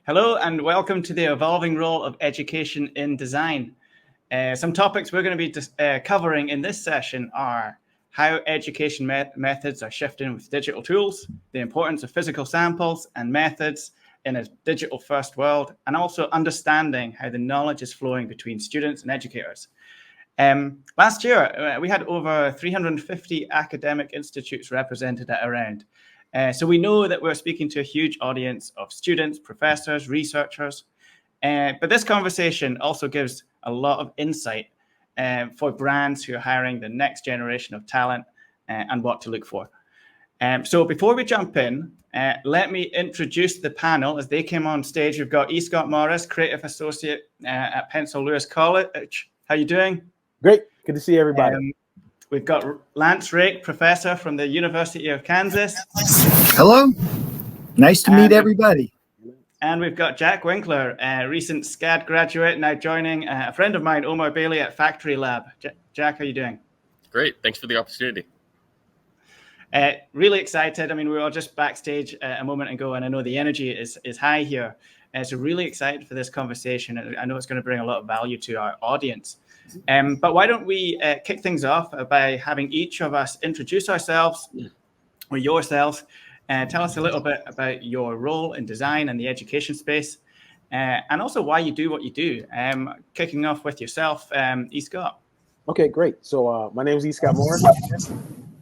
Hello and welcome to the evolving role of education in design. Some topics we're going to be covering in this session are how education methods are shifting with digital tools, the importance of physical samples and methods in a digital-first world, and also understanding how the knowledge is flowing between students and educators. Last year, we had over 350 academic institutes represented at around. So we know that we're speaking to a huge audience of students, professors, researchers. But this conversation also gives a lot of insight for brands who are hiring the next generation of talent and what to look for. So before we jump in, let me introduce the panel as they came on stage. We've got E.Scott Morris, Creative Associate at Pencil Lewis College. How are you doing? Great. Good to see everybody. We've got Lance Rake, professor from the University of Kansas. Hello. Nice to meet everybody. And we've got Jack Winkler, a recent SCAD graduate, now joining a friend of mine, Omar Bailey, at Factory Lab. Jack, how are you doing? Great. Thanks for the opportunity. Really excited. I mean, we were all just backstage a moment ago, and I know the energy is high here. So really excited for this conversation. I know it's going to bring a lot of value to our audience. But why don't we kick things off by having each of us introduce ourselves or yourselves, tell us a little bit about your role in design and the education space, and also why you do what you do. Kicking off with yourself, E.Scott. Okay, great. So my name is E.Scott Morris.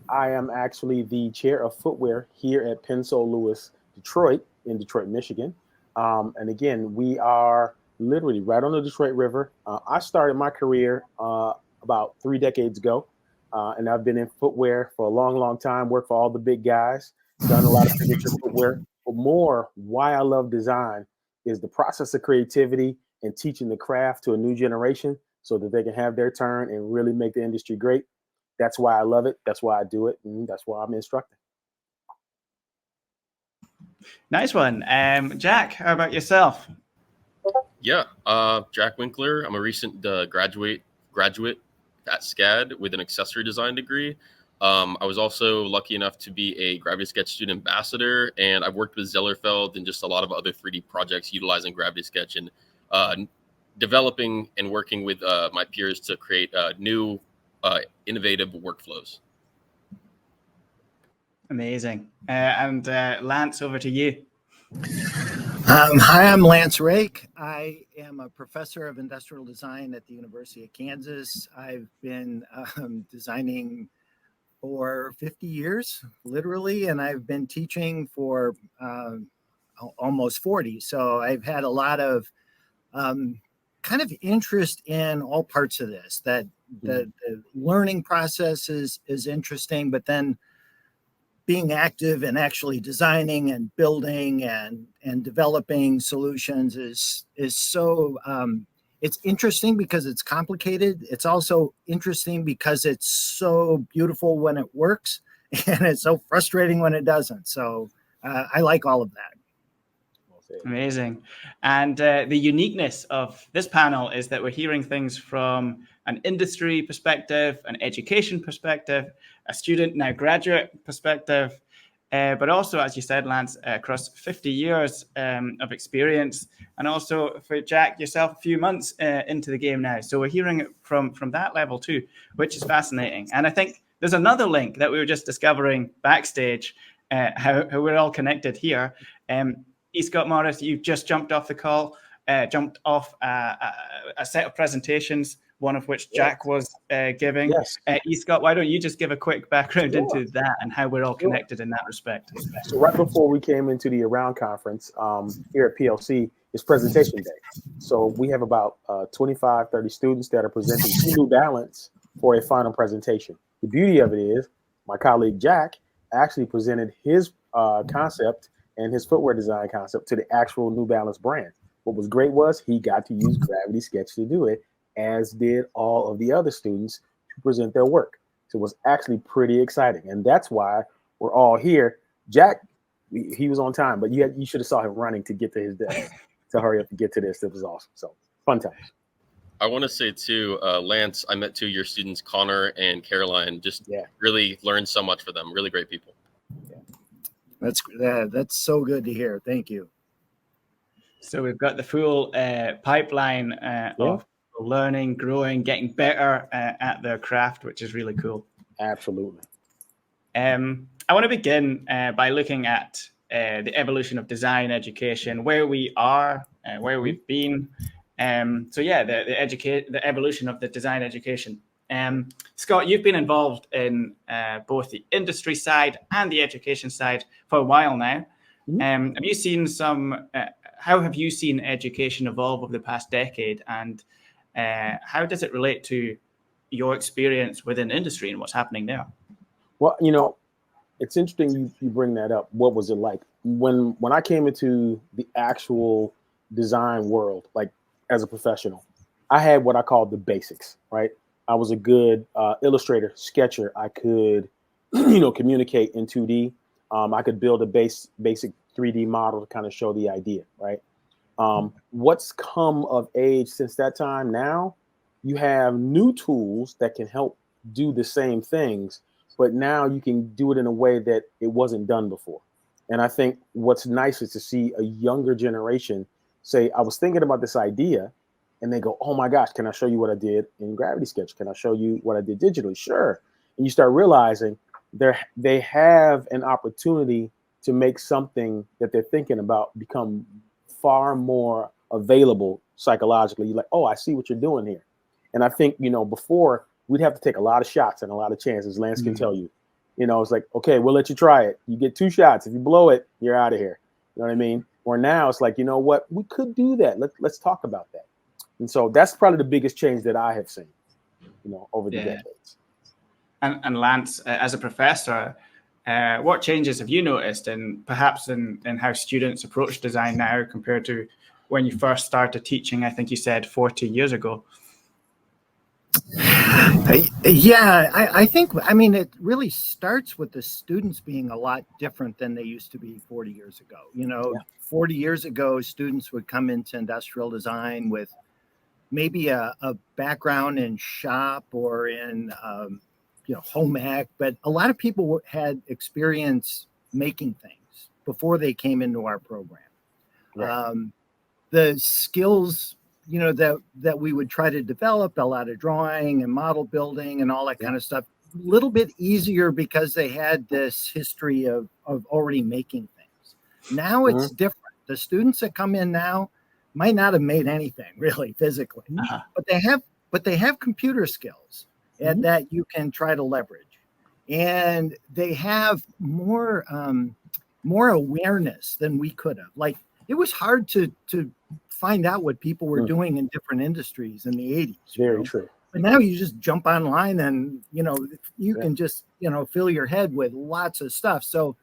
I am actually the chair of footwear here at Pencil Lewis Detroit in Detroit, Michigan. And again, we are literally right on the Detroit River. I started my career about 3 decades ago, and I've been in footwear for a long, long time, worked for all the big guys, done a lot of signature footwear. But more, why I love design is the process of creativity and teaching the craft to a new generation so that they can have their turn and really make the industry great. That's why I love it. That's why I do it. And that's why I'm instructing. Nice one. Jack, how about yourself? Yeah, Jack Winkler. I'm a recent graduate at SCAD with an accessory design degree. I was also lucky enough to be a Gravity Sketch student ambassador, and I've worked with Zellerfeld and just a lot of other 3D projects utilizing Gravity Sketch and developing and working with my peers to create new innovative workflows. Amazing. And Lance, over to you. Hi, I'm Lance Rake. I am a professor of industrial design at the University of Kansas. I've been designing for 50 years, literally, and I've been teaching for almost 40. So I've had a lot of kind of interest in all parts of this, that the learning process is interesting, but then being active and actually designing and building and developing solutions is so it's interesting because it's complicated. It's also interesting because it's so beautiful when it works, and it's so frustrating when it doesn't. So I like all of that. Amazing. And the uniqueness of this panel is that we're hearing things from an industry perspective, an education perspective, a student, now graduate perspective, but also, as you said, Lance, across 50 years of experience, and also for Jack, yourself, a few months into the game now. So we're hearing it from that level too, which is fascinating. And I think there's another link that we were just discovering backstage, how we're all connected here. E.Scott Morris, you've just jumped off the call, jumped off a set of presentations, one of which Jack was giving. Yes. E.Scott, why don't you just give a quick background into that and how we're all connected in that respect? So right before we came into the Around conference here at PLC, it's presentation day. So we have about 25, 30 students that are presenting New Balance for a final presentation. The beauty of it is my colleague Jack actually presented his concept and his footwear design concept to the actual New Balance brand. What was great was he got to use Gravity Sketch to do it, as did all of the other students to present their work. So it was actually pretty exciting. And that's why we're all here. Jack, he was on time, but you should have saw him running to get to his desk to hurry up and get to this. It was awesome. So fun times. I want to say too, Lance, I met 2 of your students, Connor and Caroline, really learned so much from them. Really great people. That's so good to hear. Thank you. So we've got the full pipeline of learning, growing, getting better at their craft, which is really cool. Absolutely. I want to begin by looking at the evolution of design education, where we are, where we've been. The evolution of the design education. Scott, you've been involved in both the industry side and the education side for a while now. Have you seen how have you seen education evolve over the past decade, and how does it relate to your experience within industry and what's happening there? Well, it's interesting you bring that up. What was it like when I came into the actual design world, like as a professional? I had what I called the basics, right? I was a good illustrator, sketcher. I could, communicate in 2D. I could build a basic 3D model to kind of show the idea, right? What's come of age since that time? Now you have new tools that can help do the same things, but now you can do it in a way that it wasn't done before. And I think what's nice is to see a younger generation say, I was thinking about this idea, and they go, oh my gosh, can I show you what I did in Gravity Sketch? Can I show you what I did digitally? Sure. And you start realizing they have an opportunity to make something that they're thinking about become far more available psychologically. You're like, oh, I see what you're doing here. And I think, before we'd have to take a lot of shots and a lot of chances. Lance can tell you, it's like, okay, we'll let you try it. You get 2 shots. If you blow it, you're out of here. You know what I mean? Or now it's like, you know what? We could do that. Let's talk about that. And so that's probably the biggest change that I have seen, over the decades. And Lance, as a professor, what changes have you noticed perhaps in how students approach design now compared to when you first started teaching, I think you said 40 years ago? I think, it really starts with the students being a lot different than they used to be 40 years ago. 40 years ago, students would come into industrial design with maybe a background in shop or in, home ec, but a lot of people had experience making things before they came into our program. Right. The skills that we would try to develop, a lot of drawing and model building and all that kind of stuff, a little bit easier because they had this history of already making things. Now it's different. The students that come in now might not have made anything really physically, but they have computer skills and that you can try to leverage. And they have more awareness than we could have. Like, it was hard to find out what people were doing in different industries in the 80s. Very true. But now you just jump online and, you can just, fill your head with lots of stuff. So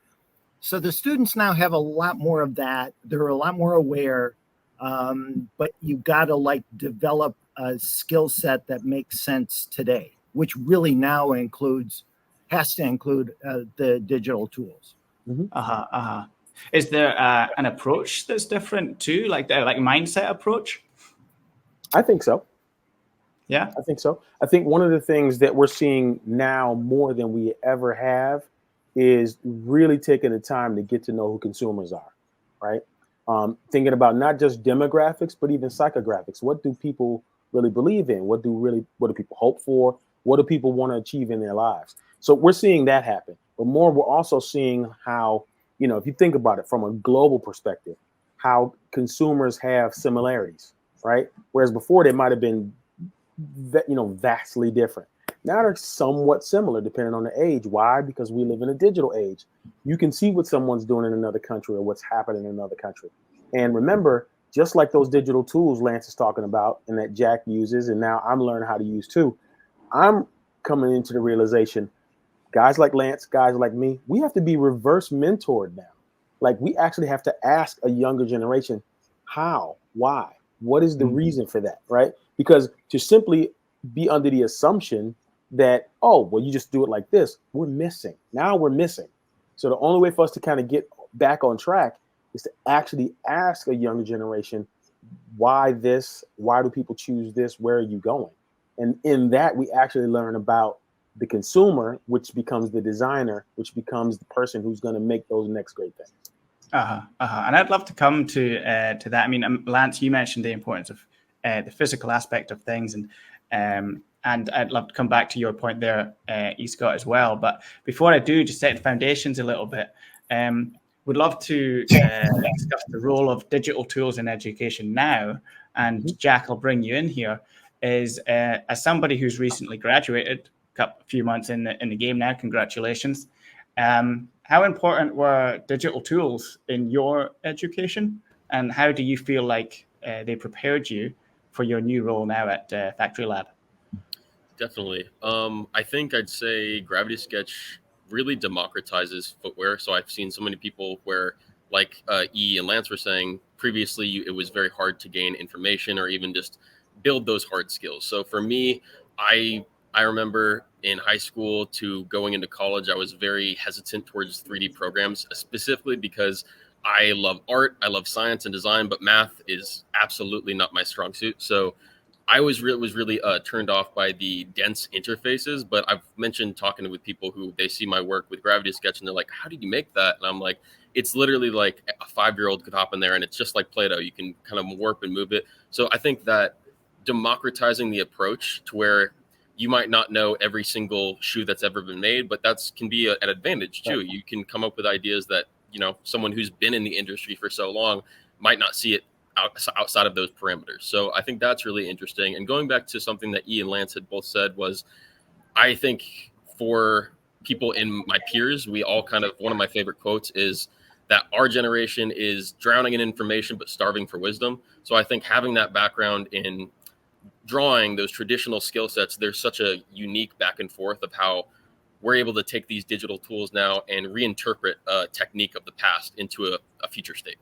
the students now have a lot more of that. They're a lot more aware, but you got to develop a skill set that makes sense today, which really now has to include the digital tools. Is there an approach that's different too, like mindset approach? I think so. Yeah, I think so. I think one of the things that we're seeing now more than we ever have is really taking the time to get to know who consumers are, right? Thinking about not just demographics, but even psychographics. What do people really believe in? What do people hope for? What do people want to achieve in their lives? So we're seeing that happen. But more, we're also seeing how, if you think about it from a global perspective, how consumers have similarities, right? Whereas before they might have been, vastly different. Now they're somewhat similar depending on the age. Why? Because we live in a digital age. You can see what someone's doing in another country or what's happening in another country. And remember, just like those digital tools Lance is talking about and that Jack uses, and now I'm learning how to use too, I'm coming into the realization, guys like Lance, guys like me, we have to be reverse mentored now. Like, we actually have to ask a younger generation, how, why, what is the reason for that, right? Because to simply be under the assumption that, oh, well, you just do it like this, we're missing. Now we're missing. So the only way for us to kind of get back on track is to actually ask a younger generation, why this? Why do people choose this? Where are you going? And in that, we actually learn about the consumer, which becomes the designer, which becomes the person who's going to make those next great things. And I'd love to come to that. I mean, Lance, you mentioned the importance of the physical aspect of things, and I'd love to come back to your point there, E.Scott, as well. But before I do, just set the foundations a little bit. Would love to discuss the role of digital tools in education now. And Jack, I'll bring you in here. Is as somebody who's recently graduated, a few months in the game now, congratulations. How important were digital tools in your education, and how do you feel like they prepared you for your new role now at Factory Lab? Definitely. I think I'd say Gravity Sketch really democratizes footwear. So I've seen so many people where, like E and Lance were saying previously, it was very hard to gain information or even just build those hard skills. So for me, I remember in high school to going into college, I was very hesitant towards 3D programs, specifically because I love art, I love science and design, but math is absolutely not my strong suit. So I was really turned off by the dense interfaces. But I've mentioned talking with people who they see my work with Gravity Sketch and they're like, "How did you make that?" And I'm like, "It's literally like a 5-year-old could hop in there, and it's just like Play-Doh. You can kind of warp and move it." So I think that democratizing the approach to where you might not know every single shoe that's ever been made, but that's can be an advantage too. You can come up with ideas that, someone who's been in the industry for so long might not see it outside of those parameters. So I think that's really interesting. And going back to something that E and Lance had both said was, I think for people in my peers, we all kind of, one of my favorite quotes is that our generation is drowning in information, but starving for wisdom. So I think having that background in drawing those traditional skill sets, there's such a unique back and forth of how we're able to take these digital tools now and reinterpret a technique of the past into a future state.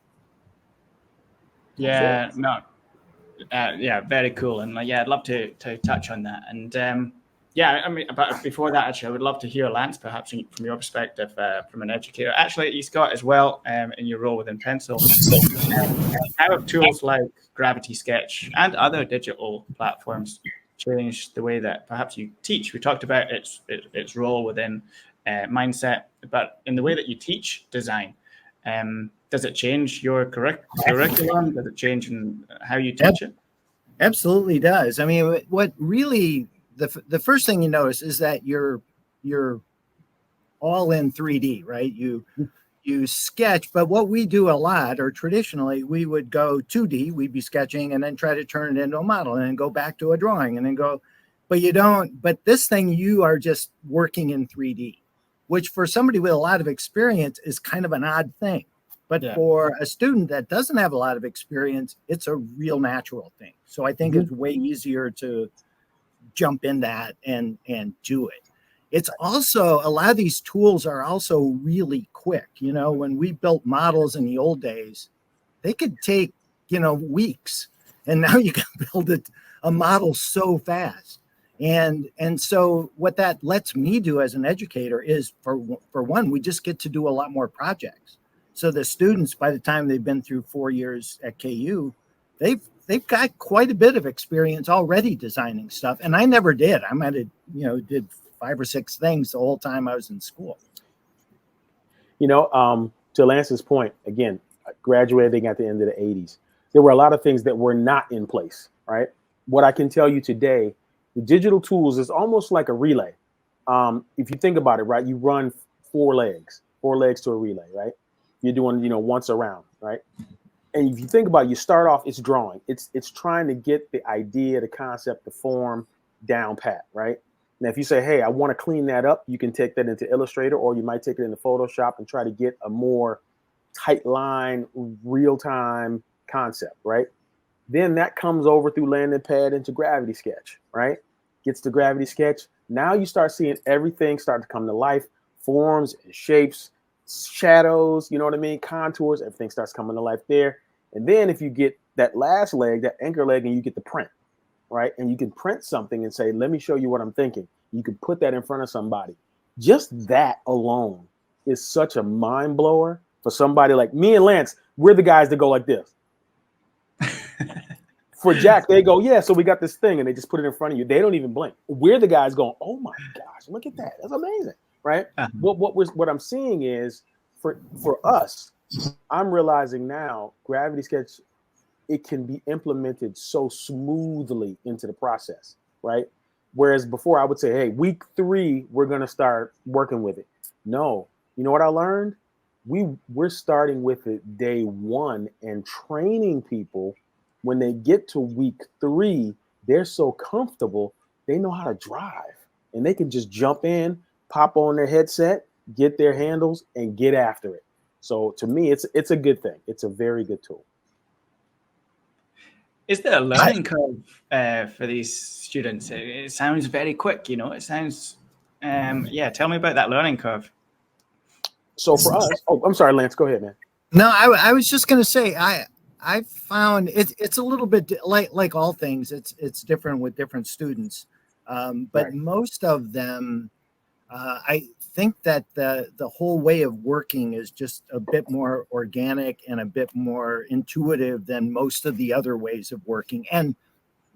Yeah, no, yeah, very cool. And I'd love to touch on that. And yeah, I mean, but before that, actually, I would love to hear, Lance, perhaps from your perspective, from an educator. Actually, E.Scott as well, in your role within Pencil. How have tools like Gravity Sketch and other digital platforms changed the way that perhaps you teach? We talked about its role within mindset, but in the way that you teach design, does it change your curriculum? Does it change in how you teach it? Absolutely does. I mean, what really the first thing you notice is that you're all in 3D, right? You sketch, but what we do a lot, or traditionally, we would go 2D. We'd be sketching and then try to turn it into a model, and then go back to a drawing, and then go. But you don't. But this thing, you are just working in 3D, which for somebody with a lot of experience is kind of an odd thing. But for a student that doesn't have a lot of experience, it's a real natural thing. So I think it's way easier to jump in that and do it. It's also, a lot of these tools are also really quick. When we built models in the old days, they could take, weeks. And now you can build a model so fast. And so what that lets me do as an educator is, for one, we just get to do a lot more projects. So the students, by the time they've been through 4 years at KU, they've got quite a bit of experience already designing stuff. And I never did. I might have, did 5 or 6 things the whole time I was in school. To Lance's point, again, graduating at the end of the 80s, there were a lot of things that were not in place, right? What I can tell you today, the digital tools is almost like a relay. If you think about it, right, you run 4 legs to a relay, right? You're doing, once around, right? And if you think about it, you start off, it's drawing. It's trying to get the idea, the concept, the form down pat, right? Now, if you say, hey, I want to clean that up, you can take that into Illustrator, or you might take it into Photoshop and try to get a more tight line, real-time concept, right? Then that comes over through landing pad into Gravity Sketch, right? Gets to Gravity Sketch. Now you start seeing everything start to come to life, forms and shapes, shadows, you know what I mean? Contours, everything starts coming to life there. And then if you get that last leg, that anchor leg, and you get the print, right? And you can print something and say, let me show you what I'm thinking. You can put that in front of somebody. Just that alone is such a mind blower for somebody like me and Lance. We're the guys that go like this. For Jack, they go, yeah, so we got this thing, and they just put it in front of you. They don't even blink. We're the guys going, oh my gosh, look at that. That's amazing. Right. What I'm seeing is for us, I'm realizing now Gravity Sketch, it can be implemented so smoothly into the process, right? Whereas before I would say, hey, week 3, we're going to start working with it. No, you know what I learned? We're starting with it day 1 and training people. When they get to week 3, they're so comfortable, they know how to drive and they can just jump in, pop on their headset, get their handles and get after it. So to me, it's a good thing. It's a very good tool. Is there a learning curve for these students? It sounds very quick, it sounds, tell me about that learning curve. So for us, I'm sorry, Lance, go ahead, man. No, I was just going to say, I found it's a little bit like all things. It's different with different students. But Right. Most of them, I think that the whole way of working is just a bit more organic and a bit more intuitive than most of the other ways of working and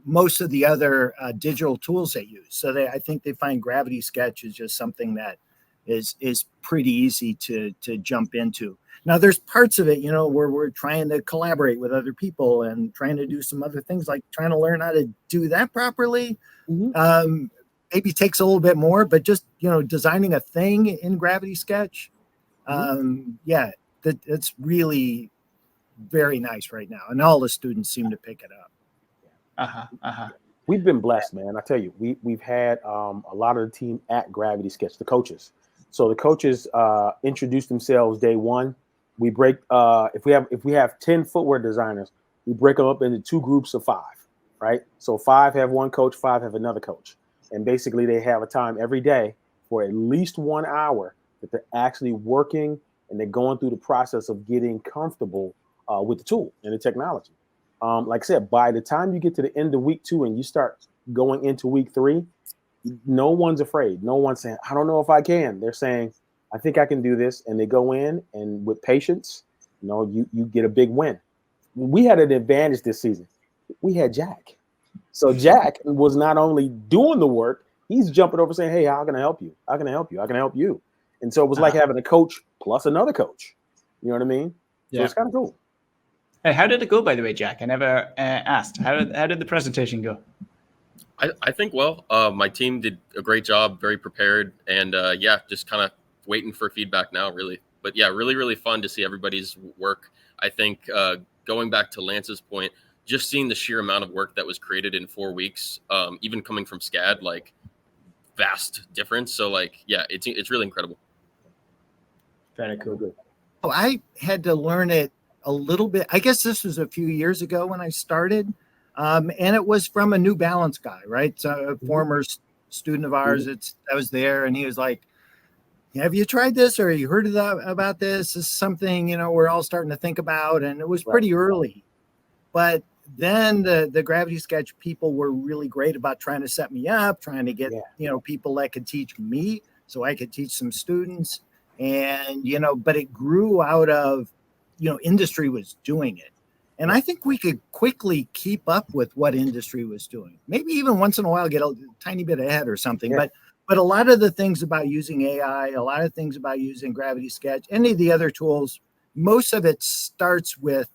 most of the other digital tools they use. So I think they find Gravity Sketch is just something that is pretty easy to jump into. Now there's parts of it, where we're trying to collaborate with other people and trying to do some other things, like trying to learn how to do that properly. Mm-hmm. Maybe takes a little bit more, but just, designing a thing in Gravity Sketch. It's really very nice right now. And all the students seem to pick it up. We've been blessed, man. I tell you, we've had a lot of the team at Gravity Sketch, the coaches. So the coaches introduce themselves day 1. We break if we have 10 footwear designers, we break them up into 2 groups of 5, right? So 5 have one coach, 5 have another coach. And basically they have a time every day for at least 1 hour that they're actually working and they're going through the process of getting comfortable with the tool and the technology. Like I said, by the time you get to the end of week 2 and you start going into week 3, no one's afraid. No one's saying, I don't know if I can. They're saying, I think I can do this. And they go in and with patience, you get a big win. We had an advantage this season. We had Jack. So Jack was not only doing the work, he's jumping over saying, hey, how can I help you? How can I help you? How can I help you? And so it was like having a coach plus another coach. You know what I mean? So it's kind of cool. Hey, how did it go, by the way, Jack? I never asked. How did the presentation go? I think well. My team did a great job, very prepared, and just kind of waiting for feedback now, really. But yeah, really, really fun to see everybody's work. I think going back to Lance's point, just seeing the sheer amount of work that was created in 4 weeks, even coming from SCAD, like vast difference. So it's really incredible. Very cool. Good. Oh, I had to learn it a little bit. I guess this was a few years ago when I started. And it was from a New Balance guy, right? So a former student of ours that was there, and he was like, have you tried this or you heard about this? This is something, we're all starting to think about. And it was pretty early. But then the Gravity Sketch people were really great about trying to set me up, trying to get, people that could teach me so I could teach some students. And, but it grew out of, industry was doing it. And I think we could quickly keep up with what industry was doing. Maybe even once in a while get a tiny bit ahead or something. Yeah. But a lot of the things about using AI, a lot of things about using Gravity Sketch, any of the other tools, most of it starts with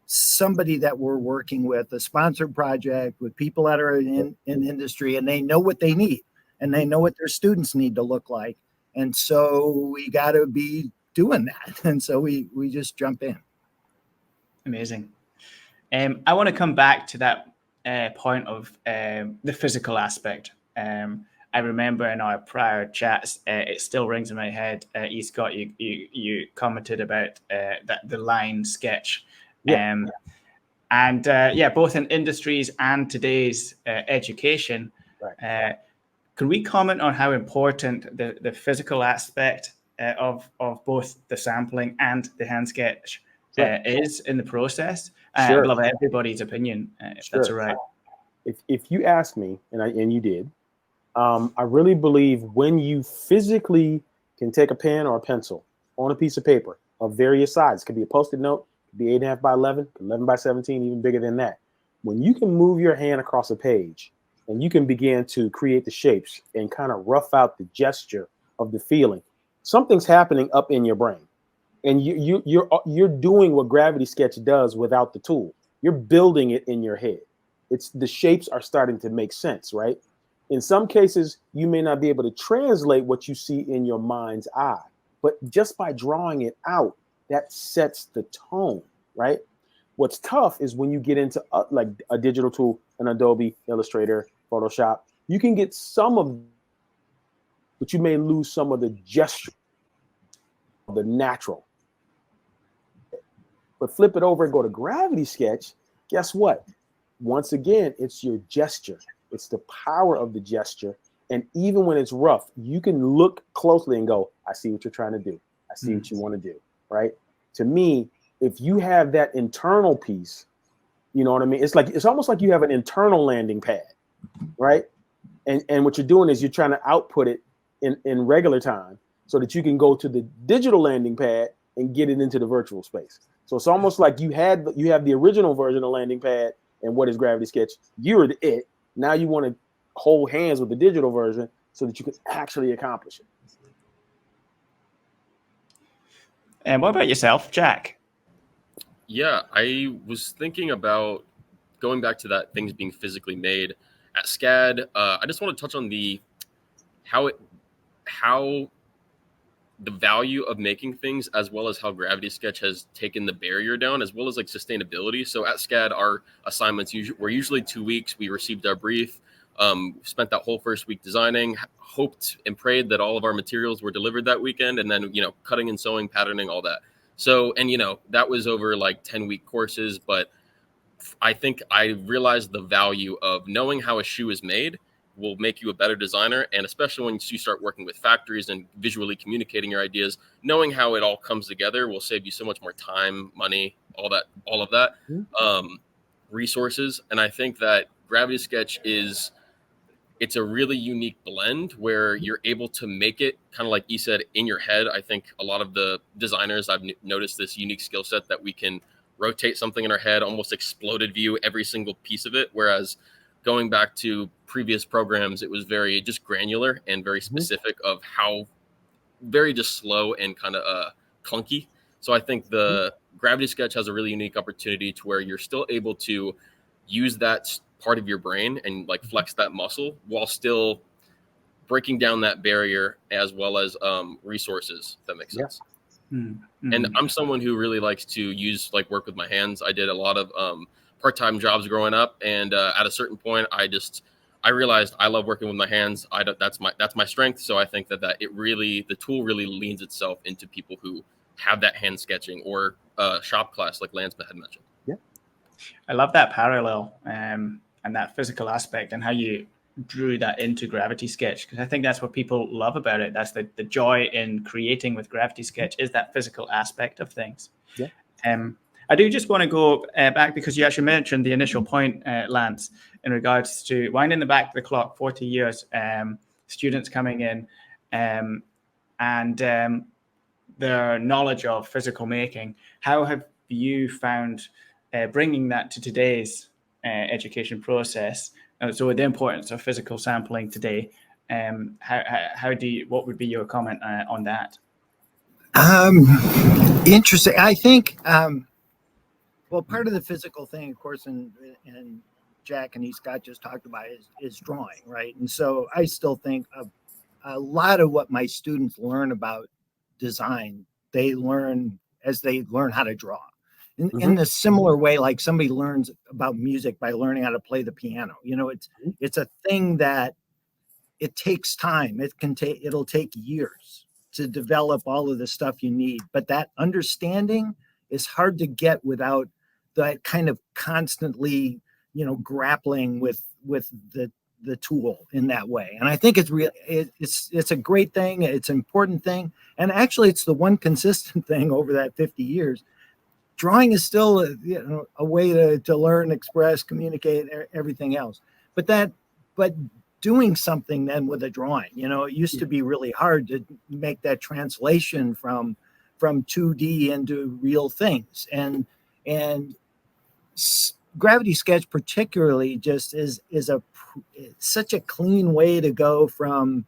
somebody that we're working with, a sponsored project with people that are in industry, and they know what they need and they know what their students need to look like. And so we got to be doing that. And so we just jump in. Amazing. I want to come back to that point of the physical aspect. I remember in our prior chats, it still rings in my head. E.Scott, you commented about the line sketch, both in industries and today's education. Right. Can we comment on how important the physical aspect of both the sampling and the hand sketch is in the process? Sure. I'd love everybody's opinion, if that's all right. If you ask me, and you did, I really believe when you physically can take a pen or a pencil on a piece of paper of various sizes, it could be a Post-it note, it could be 8.5 by 11, 11 by 17, even bigger than that. When you can move your hand across a page and you can begin to create the shapes and kind of rough out the gesture of the feeling, something's happening up in your brain. And you're doing what Gravity Sketch does without the tool. You're building it in your head. It's the shapes are starting to make sense, right? In some cases, you may not be able to translate what you see in your mind's eye, but just by drawing it out, that sets the tone, right? What's tough is when you get into like a digital tool, an Adobe Illustrator, Photoshop, you can get some of, but you may lose some of the gesture, the natural. But flip it over and go to Gravity Sketch. Guess what? Once again, it's your gesture. It's the power of the gesture. And even when it's rough, you can look closely and go, I see what you're trying to do. I see what you want to do, right? To me, if you have that internal piece, you know what I mean? It's almost like you have an internal landing pad, right? And what you're doing is you're trying to output it in regular time so that you can go to the digital landing pad and get it into the virtual space. So it's almost like you have the original version of landing pad and what is Gravity Sketch. You're it. Now you want to hold hands with the digital version so that you can actually accomplish it. And what about yourself, Jack? Yeah, I was thinking about going back to that things being physically made at SCAD. I just want to touch on how the value of making things, as well as how Gravity Sketch has taken the barrier down, as well as like sustainability. So at SCAD, our assignments were usually 2 weeks. We received our brief, spent that whole first week designing, hoped and prayed that all of our materials were delivered that weekend, and then, cutting and sewing, patterning, all that. So, and, that was over like 10-week courses, but I think I realized the value of knowing how a shoe is made will make you a better designer. And especially when you start working with factories and visually communicating your ideas, knowing how it all comes together will save you so much more time, money, all of that, resources. And I think that Gravity Sketch it's a really unique blend where you're able to make it kind of like E said in your head. I think a lot of the designers, I've noticed this unique skill set that we can rotate something in our head, almost exploded view every single piece of it. Whereas going back to previous programs, it was very just granular and very specific of how very just slow and kind of clunky. So I think the Gravity Sketch has a really unique opportunity to where you're still able to use that part of your brain and like flex that muscle while still breaking down that barrier, as well as resources, if that makes sense. Mm-hmm. And I'm someone who really likes to work with my hands. I did a lot of part-time jobs growing up, and at a certain point I realized I love working with my hands. That's my strength. So I think that the tool really leans itself into people who have that hand sketching or shop class, like Lance had mentioned. Yeah, I love that parallel and that physical aspect, and how you drew that into Gravity Sketch, because I think that's what people love about it. That's the joy in creating with Gravity Sketch, is that physical aspect of things. Yeah. I do just want to go back, because you actually mentioned the initial point, Lance, in regards to winding the back of the clock, 40 years, students coming in and their knowledge of physical making. How have you found bringing that to today's education process? So the importance of physical sampling today. What would be your comment on that? Interesting. I think, well, part of the physical thing, of course, and Jack and E.Scott just talked about is drawing, right? And so I still think a lot of what my students learn about design, they learn as they learn how to draw. In a similar way, like somebody learns about music by learning how to play the piano. It's a thing that it takes time. It'll take years to develop all of the stuff you need. But that understanding is hard to get without that kind of constantly, grappling with the tool in that way. And I think it's a great thing. It's an important thing. And actually, it's the one consistent thing over that 50 years. Drawing is still a way to learn, express, communicate, everything else. But doing something then with a drawing, it used to be really hard to make that translation from 2D into real things. And Gravity Sketch particularly just is such a clean way to go from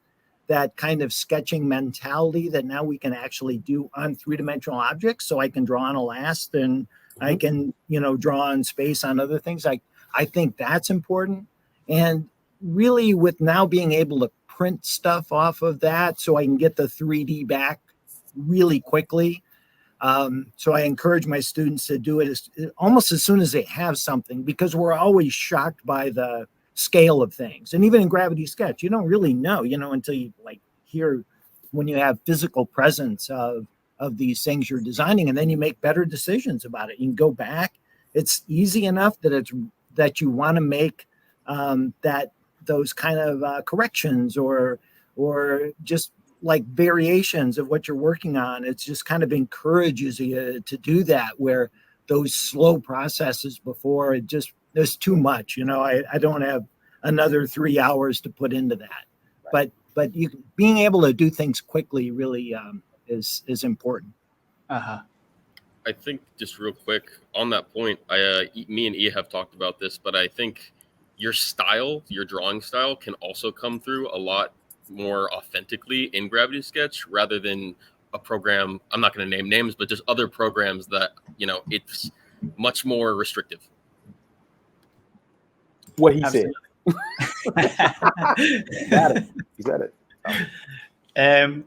that kind of sketching mentality that now we can actually do on three-dimensional objects. So I can draw on a last, and I can, draw on space on other things. I think that's important. And really, with now being able to print stuff off of that so I can get the 3D back really quickly. So I encourage my students to do it almost as soon as they have something, because we're always shocked by the scale of things. And even in Gravity Sketch, you don't really know, until you hear when you have physical presence of these things you're designing, and then you make better decisions about it. You can go back. It's easy enough that you want to make those kind of corrections or just like variations of what you're working on. It's just kind of encourages you to do that, where those slow processes before, there's too much, I don't have another 3 hours to put into that. Right. But being able to do things quickly really is important. Uh-huh. I think just real quick on that point, me and E have talked about this, but I think your drawing style can also come through a lot more authentically in Gravity Sketch rather than a program. I'm not going to name names, but just other programs that, it's much more restrictive. What he said. He said it.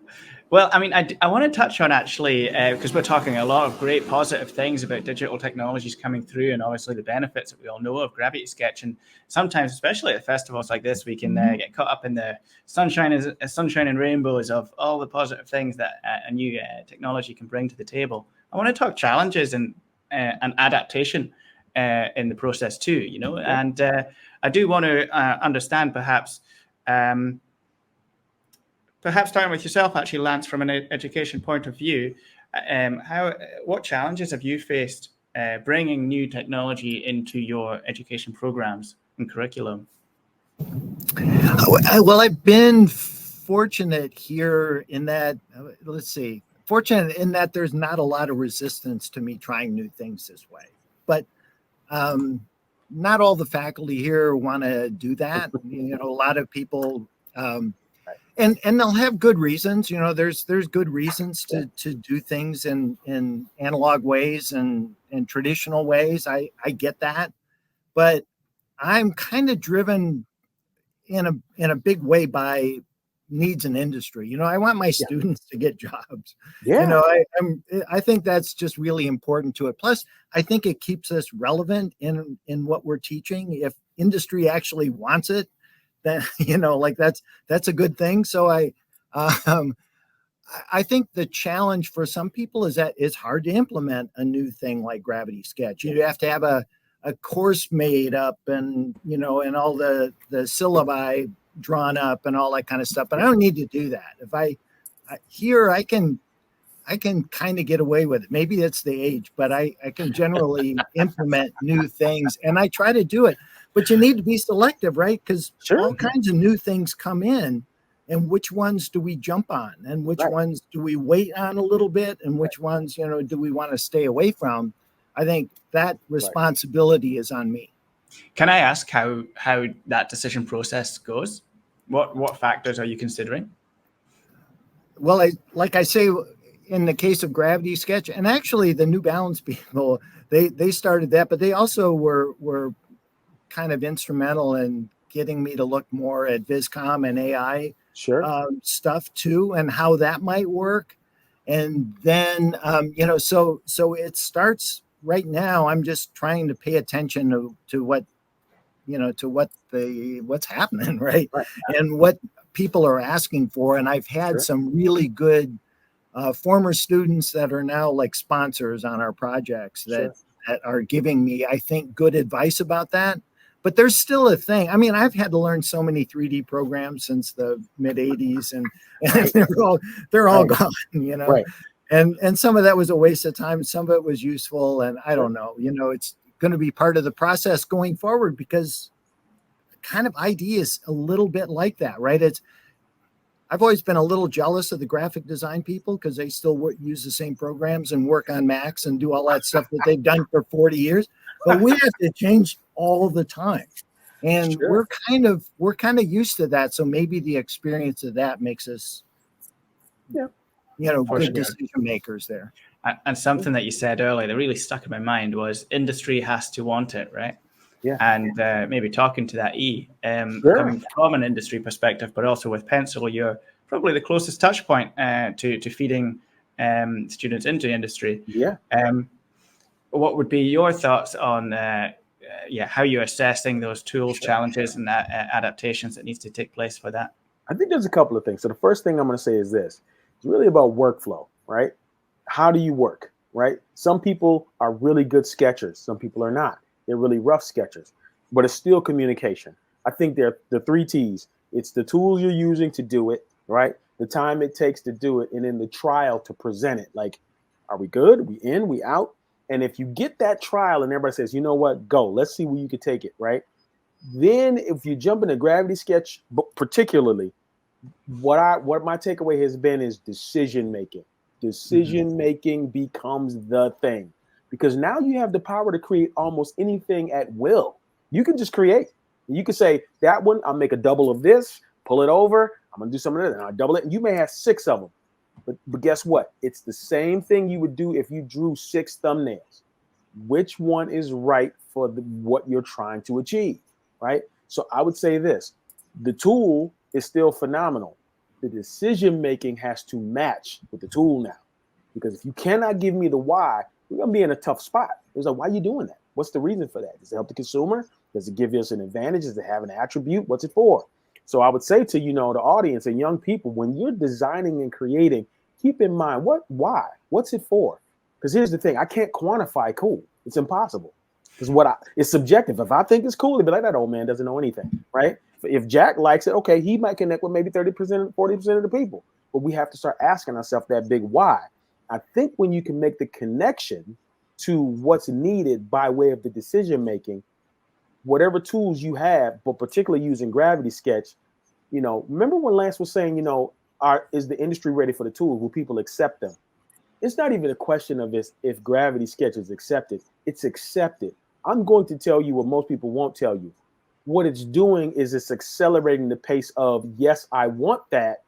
Well, I mean, I want to touch on actually, because we're talking a lot of great positive things about digital technologies coming through, and obviously the benefits that we all know of Gravity Sketch. And sometimes, especially at festivals like this, we can get caught up in the sunshine and rainbows of all the positive things that a new technology can bring to the table. I want to talk challenges and adaptation in the process too, and I do want to understand perhaps starting with yourself, actually, Lance, from an education point of view, what challenges have you faced bringing new technology into your education programs and curriculum? Well, I've been fortunate here in that, fortunate in that there's not a lot of resistance to me trying new things this way. But not all the faculty here want to do that. A lot of people... And they'll have good reasons. There's good reasons to do things in analog ways and traditional ways. I get that, but I'm kind of driven in a big way by needs in industry. I want my students to get jobs. Yeah. I think that's just really important to it. Plus, I think it keeps us relevant in what we're teaching. If industry actually wants it, then that's a good thing. So I think the challenge for some people is that it's hard to implement a new thing like Gravity Sketch. You have to have a course made up and and all the syllabi drawn up and all that kind of stuff. But I don't need to do that. If I can kind of get away with it. Maybe it's the age, but I can generally implement new things, and I try to do it. But you need to be selective, right? Because all kinds of new things come in, and which ones do we jump on, and which ones do we wait on a little bit, and which ones do we want to stay away from? I think that responsibility is on me. Can I ask how that decision process goes? What factors are you considering? Well, like I say, in the case of Gravity Sketch, and actually the New Balance people, they started that, but they also were kind of instrumental in getting me to look more at VisCom and AI stuff too, and how that might work. And then, so it starts right now. I'm just trying to pay attention to what, what's happening, right? And what people are asking for. And I've had some really good former students that are now like sponsors on our projects that are giving me, I think, good advice about that. But there's still a thing. I mean, I've had to learn so many 3D programs since the mid 80s, and they're all gone, Right. And some of that was a waste of time. Some of it was useful, and I don't know. It's going to be part of the process going forward, because kind of ID is a little bit like that, right? I've always been a little jealous of the graphic design people because they still use the same programs and work on Macs and do all that stuff that they've done for 40 years. But we have to change all the time. And Sure. we're kind of used to that. So maybe the experience of that makes us, Yeah. For good sure. decision makers there. And something that you said earlier that really stuck in my mind was industry has to want it, right? Yeah. And maybe talking to that Sure. coming from an industry perspective, but also with Pencil, you're probably the closest touch point to feeding students into the industry. Yeah. What would be your thoughts on how you're assessing those tools, challenges, and adaptations that needs to take place for that? I think there's a couple of things. So the first thing I'm going to say is this: it's really about workflow, right? How do you work, right? Some people are really good sketchers. Some people are not. They're really rough sketchers, but it's still communication. I think they're the three T's. It's the tools you're using to do it, right? The time it takes to do it, and then the trial to present it. Like, are we good? We in? We out? And if you get that trial and everybody says, you know what, go, let's see where you could take it, right? Then if you jump into Gravity Sketch, particularly, what my takeaway has been is decision making. Decision making becomes the thing, because now you have the power to create almost anything at will. You can just create. You can say that one, I'll make a double of this, pull it over, I'm gonna do something else, and I'll double it. And you may have 6 of them. But guess what? It's the same thing you would do if you drew 6 thumbnails. Which one is right for what you're trying to achieve, right? So I would say this: the tool is still phenomenal. The decision making has to match with the tool now, because if you cannot give me the why, we're gonna be in a tough spot. It's like, why are you doing that? What's the reason for that? Does it help the consumer? Does it give us an advantage? Does it have an attribute? What's it for? So I would say to the audience and young people, when you're designing and creating, keep in mind why, what's it for? Because here's the thing: I can't quantify cool. It's impossible. Because it's subjective. If I think it's cool, it'd be like, that old man doesn't know anything, right? If Jack likes it, okay, he might connect with maybe 30%, 40% of the people. But we have to start asking ourselves that big why. I think when you can make the connection to what's needed by way of the decision making, whatever tools you have, but particularly using Gravity Sketch, remember when Lance was saying, is the industry ready for the tools? Will people accept them? It's not even a question of if Gravity Sketch is accepted. It's accepted. I'm going to tell you what most people won't tell you. What it's doing is it's accelerating the pace of, yes, I want that.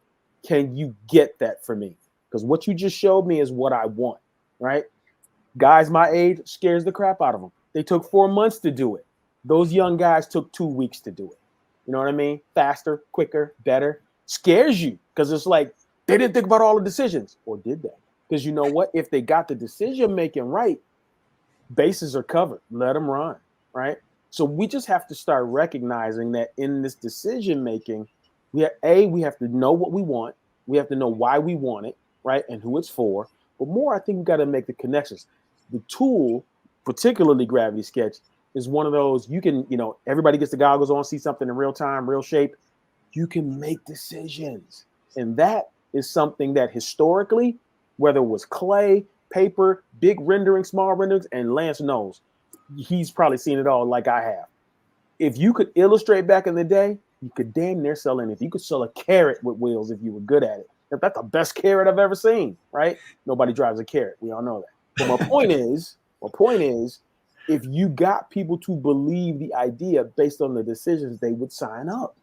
Can you get that for me? Because what you just showed me is what I want, right? Guys my age scares the crap out of them. They took 4 months to do it. Those young guys took 2 weeks to do it. You know what I mean? Faster, quicker, better. Scares you because it's like they didn't think about all the decisions, or did they? Because you know what? If they got the decision making right, bases are covered. Let them run, right? So we just have to start recognizing that in this decision making, we have to know what we want. We have to know why we want it, right? And who it's for. But more, I think we got to make the connections. The tool, particularly Gravity Sketch, is one of those you can, everybody gets the goggles on, see something in real time, real shape. You can make decisions. And that is something that historically, whether it was clay, paper, big rendering, small renderings, and Lance knows, he's probably seen it all like I have. If you could illustrate back in the day, you could damn near sell anything. You could sell a carrot with wheels if you were good at it. That's the best carrot I've ever seen, right? Nobody drives a carrot. We all know that. But my point is, if you got people to believe the idea based on the decisions, they would sign up.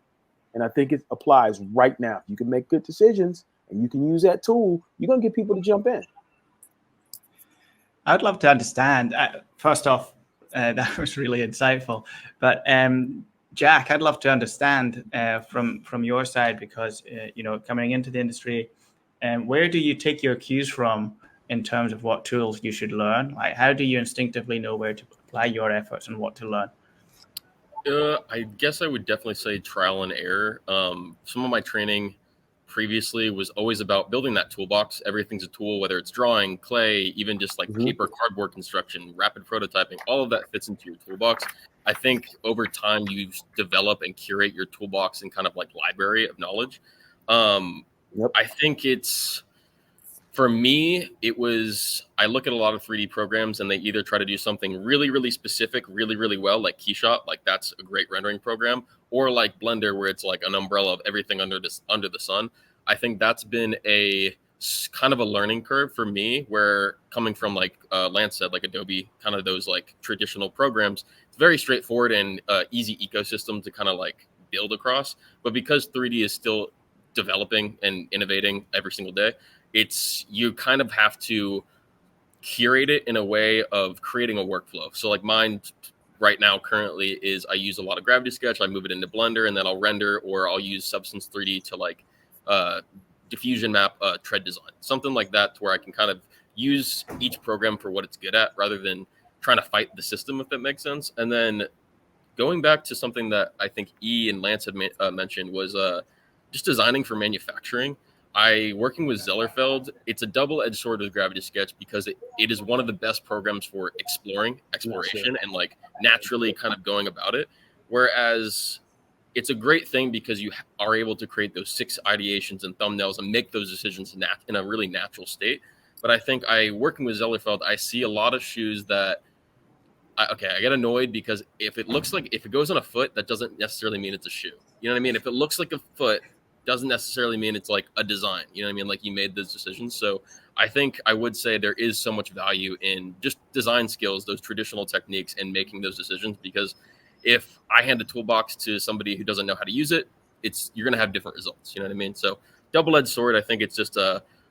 And I think it applies right now. If you can make good decisions and you can use that tool, you're going to get people to jump in. I'd love to understand. First off, that was really insightful. But Jack, I'd love to understand from your side, because coming into the industry, where do you take your cues from in terms of what tools you should learn? Like, how do you instinctively know where to apply your efforts and what to learn? I guess I would definitely say trial and error. Some of my training previously was always about building that toolbox. Everything's a tool, whether it's drawing, clay, even just like paper, cardboard construction, rapid prototyping, all of that fits into your toolbox. I think over time you develop and curate your toolbox and kind of like library of knowledge. I think for me, I look at a lot of 3D programs and they either try to do something really, really specific, really, really well, like Keyshot, like that's a great rendering program, or like Blender, where it's like an umbrella of everything under the sun. I think that's been a kind of a learning curve for me, where coming from, like Lance said, like Adobe, kind of those like traditional programs, it's very straightforward and easy ecosystem to kind of like build across. But because 3D is still developing and innovating every single day, you kind of have to curate it in a way of creating a workflow. So like mine right now currently is I use a lot of Gravity Sketch. I move it into Blender, and then I'll render, or I'll use Substance 3D to like diffusion map tread design, something like that, to where I can kind of use each program for what it's good at rather than trying to fight the system, if that makes sense. And then going back to something that I think E and Lance had mentioned was just designing for manufacturing. Working with Zellerfeld, it's a double-edged sword with Gravity Sketch, because it is one of the best programs for exploration and like naturally kind of going about it. Whereas it's a great thing because you are able to create those 6 ideations and thumbnails and make those decisions in a really natural state. But I think working with Zellerfeld, I see a lot of shoes that I get annoyed, because if it goes on a foot, that doesn't necessarily mean it's a shoe. You know what I mean? If it looks like a foot, doesn't necessarily mean it's like a design. You know what I mean? Like, you made those decisions. So I think I would say there is so much value in just design skills, those traditional techniques, and making those decisions. Because if I hand a toolbox to somebody who doesn't know how to use it, you're going to have different results. You know what I mean? So double-edged sword. I think it's just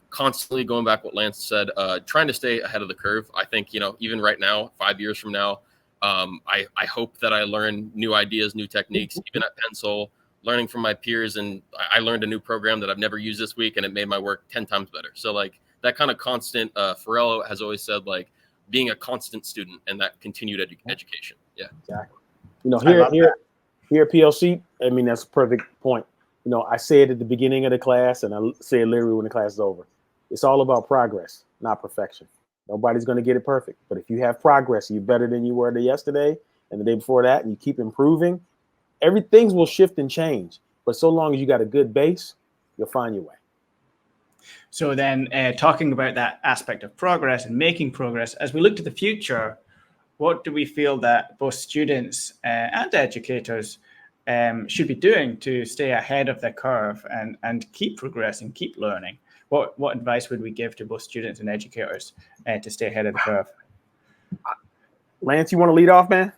constantly going back what Lance said, trying to stay ahead of the curve. I think, even right now, 5 years from now, I hope that I learn new ideas, new techniques, even at Pencil, learning from my peers. And I learned a new program that I've never used this week, and it made my work 10 times better. So like that kind of constant, Pharrell has always said, like, being a constant student and that continued education. Yeah. Exactly. Here at PLC, I mean, that's a perfect point. I say it at the beginning of the class, and I say it literally when the class is over. It's all about progress, not perfection. Nobody's going to get it perfect. But if you have progress, you're better than you were yesterday and the day before that, and you keep improving, everything will shift and change. But so long as you got a good base, you'll find your way. So then talking about that aspect of progress and making progress, as we look to the future, what do we feel that both students and educators should be doing to stay ahead of the curve and keep progressing, keep learning? What advice would we give to both students and educators to stay ahead of the curve? Lance, you want to lead off, man?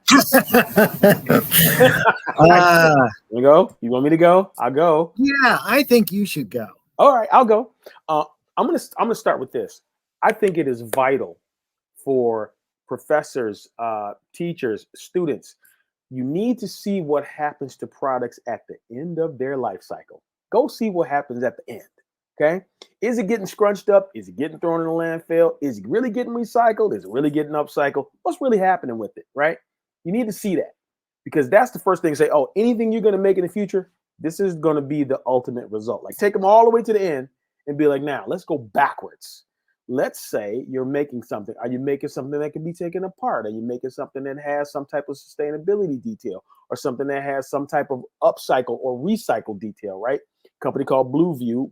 You go? You want me to go? I'll go. Yeah, I think you should go. All right, I'll go. I'm gonna start with this. I think it is vital for professors, teachers, students. You need to see what happens to products at the end of their life cycle. Go see what happens at the end. Okay. Is it getting scrunched up? Is it getting thrown in the landfill? Is it really getting recycled? Is it really getting upcycled? What's really happening with it? Right. You need to see that, because that's the first thing to say, oh, anything you're going to make in the future, this is going to be the ultimate result. Like, take them all the way to the end and be like, now let's go backwards. Let's say you're making something. Are you making something that can be taken apart? Are you making something that has some type of sustainability detail, or something that has some type of upcycle or recycle detail, right? A company called Blueview,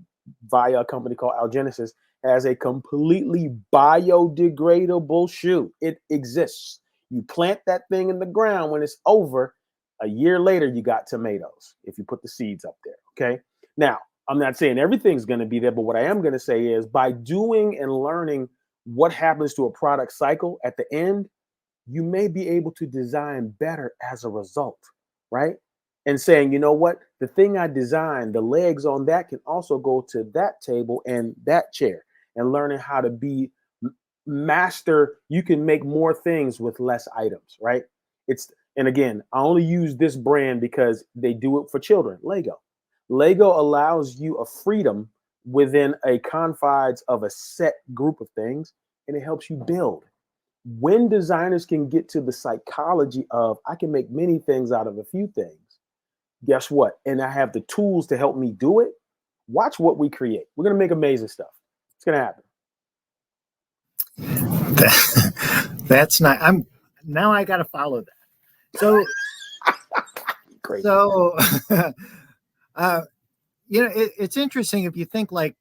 via a company called Algenesis, has a completely biodegradable shoe. It exists. You plant that thing in the ground. When it's over, a year later, you got tomatoes if you put the seeds up there. Okay. Now, I'm not saying everything's going to be there, but what I am going to say is, by doing and learning what happens to a product cycle at the end, you may be able to design better as a result, right? And saying, you know what, the thing I designed, the legs on that can also go to that table and that chair, and learning how to be master. You can make more things with less items, right? And again, I only use this brand because they do it for children. Lego allows you a freedom within a confines of a set group of things, and it helps you build. When designers can get to the psychology of, I can make many things out of a few things, guess what? And I have the tools to help me do it. Watch what we create. We're going to make amazing stuff. It's going to happen. That's not, now I got to follow that. So, Great. So, it's interesting if you think, like,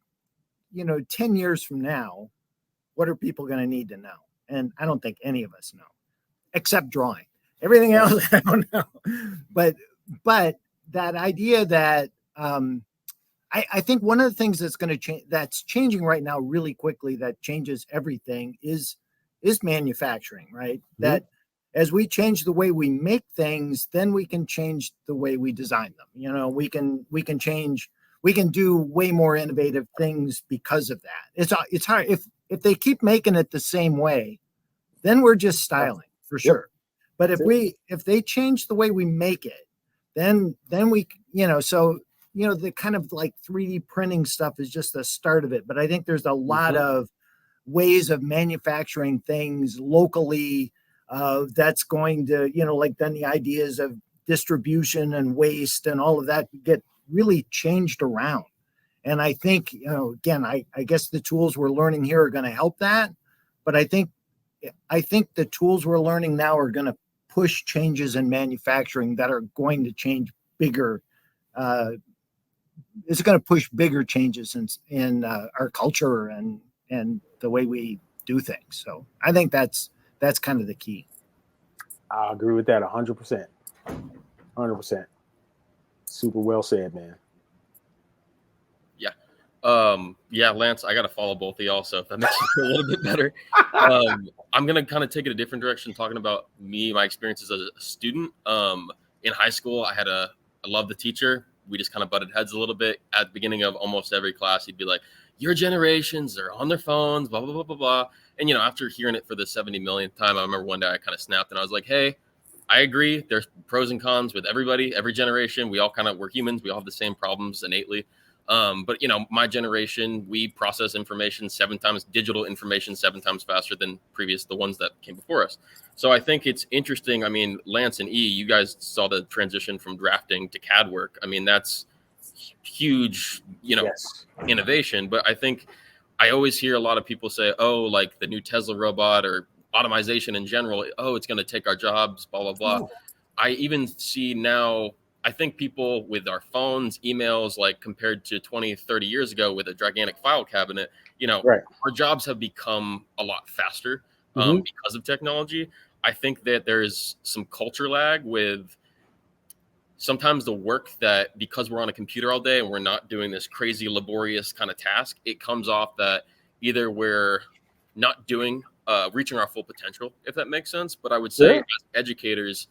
10 years from now, what are people going to need to know? And I don't think any of us know, except drawing. Everything else, I don't know. But that idea that I think one of the things that's going to change, that's changing right now really quickly, that changes everything, is manufacturing, right? Mm-hmm. That as we change the way we make things, then we can change the way we design them. You know, we can do way more innovative things because of that. It's hard if they keep making it the same way, then we're just styling for sure. But if they change the way we make it, then we, so, the kind of like 3D printing stuff is just the start of it. But I think there's a lot of ways of manufacturing things locally that's going to, like then the ideas of distribution and waste and all of that get really changed around. And I think, again, I guess the tools we're learning here are going to help that. But I think the tools we're learning now are going to push changes in manufacturing that are going to change bigger. It's going to push bigger changes in our culture and the way we do things. So I think that's kind of the key. I agree with that 100%. 100%. Super well said, man. Yeah, Lance, I got to follow both of y'all, so if that makes you feel a little bit better. I'm going to kind of take it a different direction, talking about my experiences as a student. In high school, I loved the teacher. We just kind of butted heads a little bit. At the beginning of almost every class, he'd be like, your generations are on their phones, blah, blah, blah, blah, blah. And, after hearing it for the 70 millionth time, I remember one day I kind of snapped and I was like, hey, I agree. There's pros and cons with everybody, every generation. We're humans. We all have the same problems innately. But my generation, we process digital information 7 times faster than the ones that came before us. So I think it's interesting. I mean, Lance and E, you guys saw the transition from drafting to CAD work. I mean, that's huge, Yes. Innovation. But I think I always hear a lot of people say, oh, like the new Tesla robot or automation in general, oh, it's going to take our jobs, blah, blah, blah. Oh. I even see now, I think people with our phones, emails, like compared to 20, 30 years ago with a gigantic file cabinet, right. Our jobs have become a lot faster because of technology. I think that there's some culture lag with sometimes the work that, because we're on a computer all day and we're not doing this crazy laborious kind of task, it comes off that either we're not reaching our full potential, if that makes sense. But I would say as educators,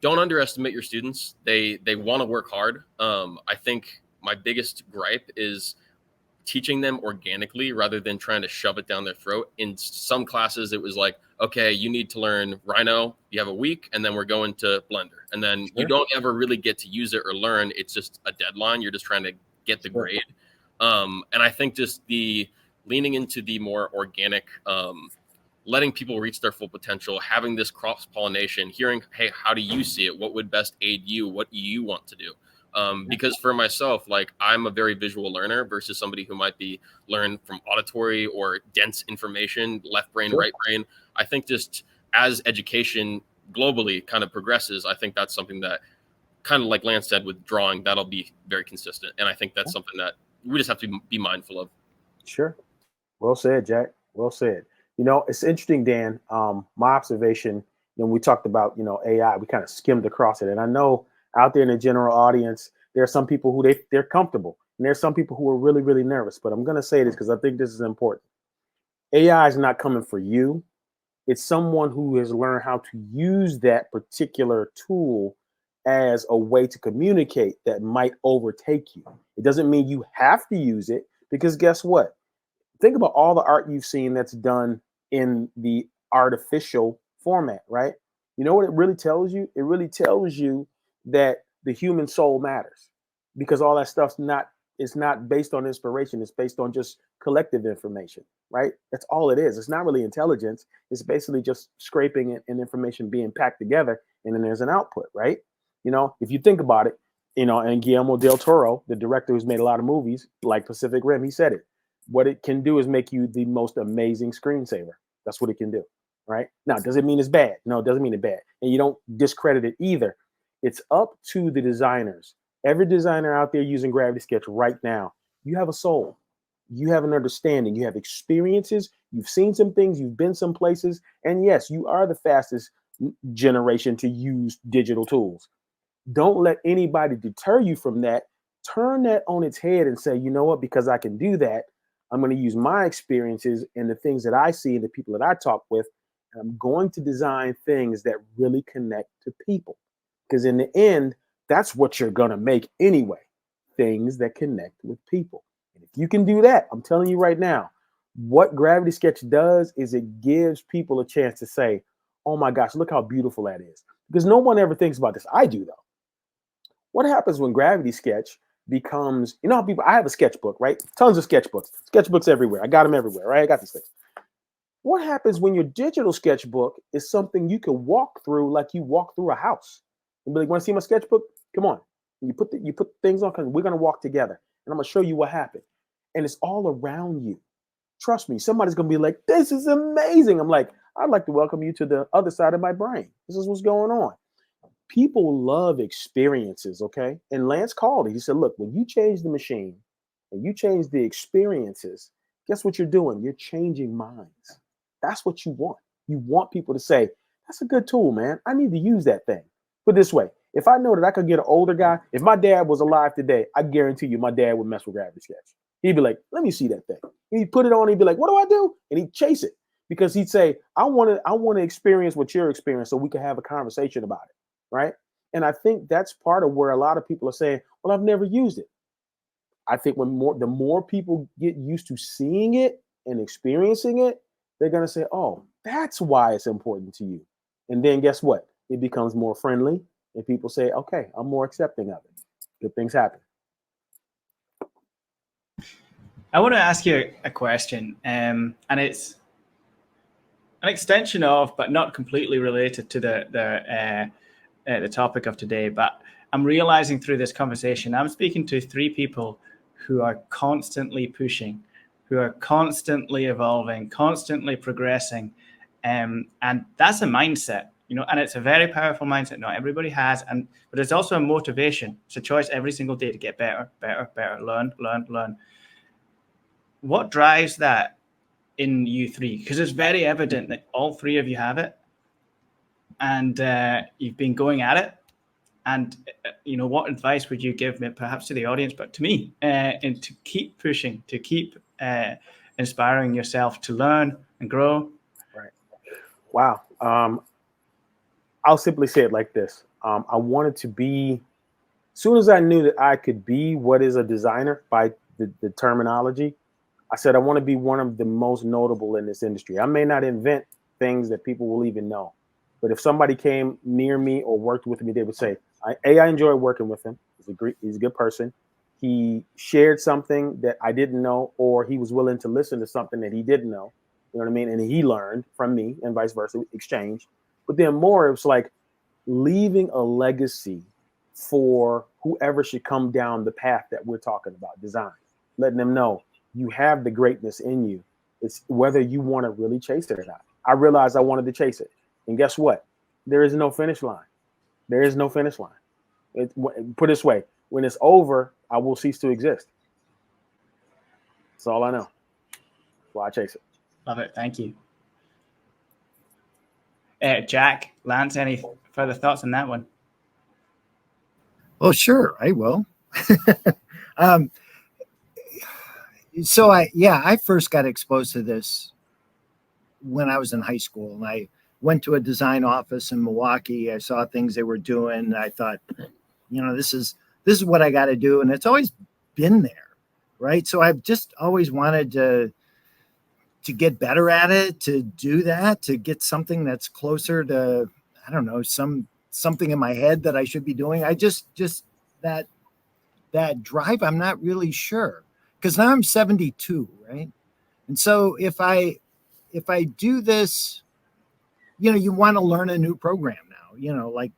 don't underestimate your students. They want to work hard. I think my biggest gripe is teaching them organically rather than trying to shove it down their throat. In some classes, it was like, okay, you need to learn Rhino. You have a week, and then we're going to Blender. And then you don't ever really get to use it or learn. It's just a deadline. You're just trying to get the grade. And I think just the leaning into the more organic, letting people reach their full potential, having this cross-pollination, hearing, hey, how do you see it? What would best aid you? What do you want to do? Because for myself, like I'm a very visual learner versus somebody who might be learned from auditory or dense information, left brain, right brain. I think just as education globally kind of progresses, I think that's something that kind of like Lance said with drawing, that'll be very consistent. And I think that's something that we just have to be mindful of. Sure. Well said, Jack. Well said. It's interesting, Dan. My observation when we talked about, AI, we kind of skimmed across it. And I know out there in the general audience, there are some people who they're comfortable, and there's some people who are really, really nervous. But I'm going to say this because I think this is important. AI is not coming for you. It's someone who has learned how to use that particular tool as a way to communicate that might overtake you. It doesn't mean you have to use it, because guess what? Think about all the art you've seen that's done in the artificial format, right? You know what it really tells you? It really tells you that the human soul matters, because all that stuff's it's not based on inspiration. It's based on just collective information, right? That's all it is. It's not really intelligence. It's basically just scraping and information being packed together, and then there's an output, right? If you think about it, and Guillermo del Toro, the director who's made a lot of movies like Pacific Rim, he said it. What it can do is make you the most amazing screensaver. That's what it can do, right? Now, does it mean it's bad? No, it doesn't mean it's bad. And you don't discredit it either. It's up to the designers. Every designer out there using Gravity Sketch right now, you have a soul. You have an understanding. You have experiences. You've seen some things. You've been some places. And yes, you are the fastest generation to use digital tools. Don't let anybody deter you from that. turn that on its head and say, you know what, because I can do that, I'm going to use my experiences and the things that I see and the people that I talk with, and I'm going to design things that really connect to people. Because in the end, that's what you're going to make anyway, things that connect with people. And if you can do that, I'm telling you right now, what Gravity Sketch does is it gives people a chance to say, oh my gosh, look how beautiful that is. Because no one ever thinks about this. I do, though. What happens when Gravity Sketch becomes, you know how people, I have a sketchbook, right? Tons of sketchbooks everywhere. I got them everywhere, right? I got these things. What happens when your digital sketchbook is something you can walk through like you walk through a house? And be like, want to see my sketchbook? Come on. And you put things on because we're going to walk together. And I'm going to show you what happened. And it's all around you. Trust me, somebody's going to be like, this is amazing. I'm like, I'd like to welcome you to the other side of my brain. This is what's going on. People love experiences, okay? And Lance called it. He said, look, when you change the machine and you change the experiences, guess what you're doing? You're changing minds. That's what you want. You want people to say, that's a good tool, man. I need to use that thing. Put it this way. If I know that I could get an older guy, if my dad was alive today, I guarantee you my dad would mess with Gravity Sketch. He'd be like, let me see that thing. He'd put it on. He'd be like, what do I do? And he'd chase it because he'd say, I want to experience what you're experiencing so we can have a conversation about it. Right. And I think that's part of where a lot of people are saying, well, I've never used it. I think the more people get used to seeing it and experiencing it, they're going to say, oh, that's why it's important to you. And then guess what? It becomes more friendly and people say, okay, I'm more accepting of it. Good things happen. I want to ask you a question, and it's an extension of, but not completely related to the topic of today. But I'm realizing through this conversation, I'm speaking to three people who are constantly pushing, who are constantly evolving, constantly progressing, and that's a mindset, and it's a very powerful mindset. Not everybody has, but it's also a motivation. It's a choice every single day to get better, learn. What drives that in you three? Because it's very evident that all three of you have it, and you've been going at it. And what advice would you give me, perhaps to the audience, but to me, and to keep pushing, to keep inspiring yourself to learn and grow? Right. Wow. I'll simply say it like this. I wanted to be, as soon as I knew that I could be what is a designer by the terminology, I said, I want to be one of the most notable in this industry. I may not invent things that people will even know, but if somebody came near me or worked with me, they would say, I enjoy working with him. He's a good person. He shared something that I didn't know, or he was willing to listen to something that he didn't know. You know what I mean? And he learned from me and vice versa, exchange. But then more, it was like leaving a legacy for whoever should come down the path that we're talking about, design, letting them know you have the greatness in you. It's whether you want to really chase it or not. I realized I wanted to chase it. And guess what? There is no finish line. There is no finish line. Put it this way, when it's over, I will cease to exist. That's all I know. That's why I chase it. Love it. Thank you. Jack, Lance, any further thoughts on that one? Oh, sure, I will. So I first got exposed to this when I was in high school, and I went to a design office in Milwaukee. I saw things they were doing, and I thought, this is what I got to do, and it's always been there, right? So I've just always wanted to get better at it, to do that, to get something that's closer to, I don't know, something in my head that I should be doing. I just that drive, I'm not really sure. Because now I'm 72, right? And so if I do this, you want to learn a new program now, like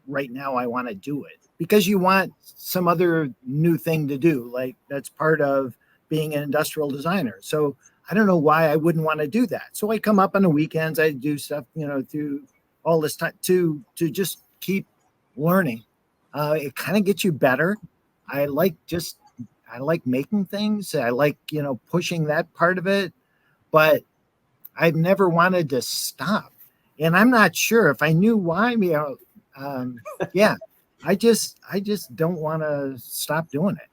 right now I want to do it because you want some other new thing to do. Like that's part of being an industrial designer. So I don't know why I wouldn't want to do that. So I come up on the weekends, I do stuff, through all this time to just keep learning. It kind of gets you better. I like making things. I like, pushing that part of it, but I've never wanted to stop. And I'm not sure if I knew why. Yeah. I just don't want to stop doing it.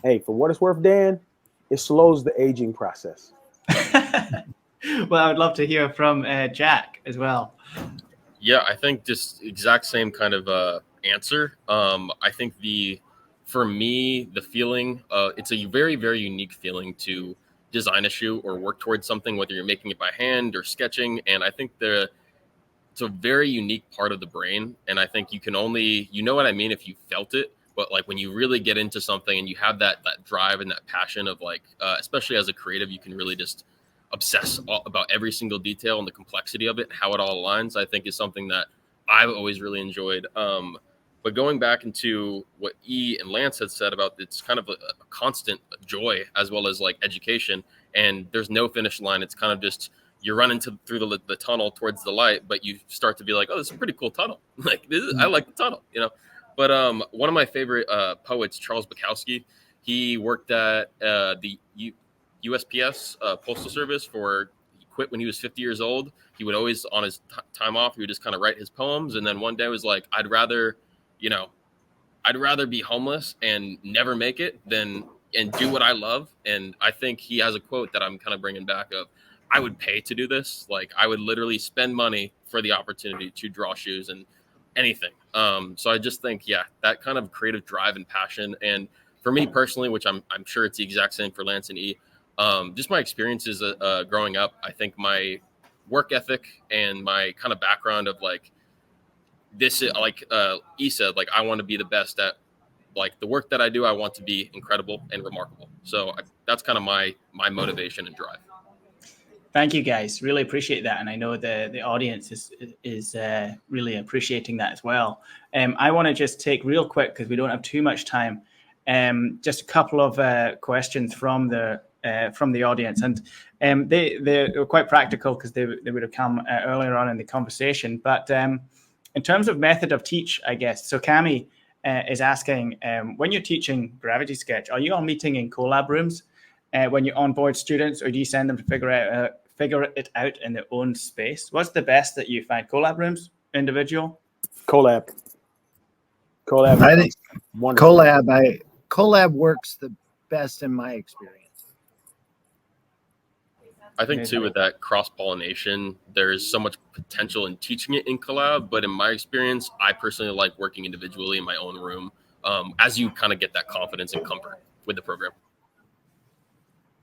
Hey, for what it's worth, Dan, it slows the aging process. Well, I would love to hear from Jack as well. Yeah, I think just exact same kind of answer. I think for me, the feeling, it's a very, very unique feeling to design a shoe or work towards something, whether you're making it by hand or sketching. And I think it's a very unique part of the brain. And I think you know what I mean if you felt it. But like when you really get into something and you have that drive and that passion of like, especially as a creative, you can really just obsess about every single detail and the complexity of it, how it all aligns. I think is something that I've always really enjoyed. But going back into what E and Lance had said about it's kind of a constant joy as well as like education, and there's no finish line. It's kind of just you're running through the tunnel towards the light, but you start to be like, oh, this is a pretty cool tunnel. Like I like the tunnel, you know. But one of my favorite poets, Charles Bukowski, he worked at the USPS Postal Service he quit when he was 50 years old. He would always, on his time off, he would just kind of write his poems. And then one day was like, I'd rather be homeless and never make it and do what I love. And I think he has a quote that I'm kind of bringing back of, I would pay to do this. Like I would literally spend money for the opportunity to draw shoes and anything. So I just think, yeah, that kind of creative drive and passion. And for me personally, which I'm sure it's the exact same for Lance and E, just my experiences growing up, I think my work ethic and my kind of background of like this, like E said, like I want to be the best at like the work that I do. I want to be incredible and remarkable. So that's kind of my motivation and drive. Thank you, guys. Really appreciate that, and I know the audience is really appreciating that as well. I want to just take real quick because we don't have too much time. Just a couple of questions from the audience, and they were quite practical because they would have come earlier on in the conversation. But in terms of method of teach, I guess. So Cami is asking, when you're teaching Gravity Sketch, are you all meeting in collab rooms when you onboard students, or do you send them to figure it out in their own space? What's the best that you find? Collab rooms, individual? Collab. I think collab works the best in my experience. I think too, with that cross-pollination, there is so much potential in teaching it in collab. But in my experience, I personally like working individually in my own room as you kind of get that confidence and comfort with the program.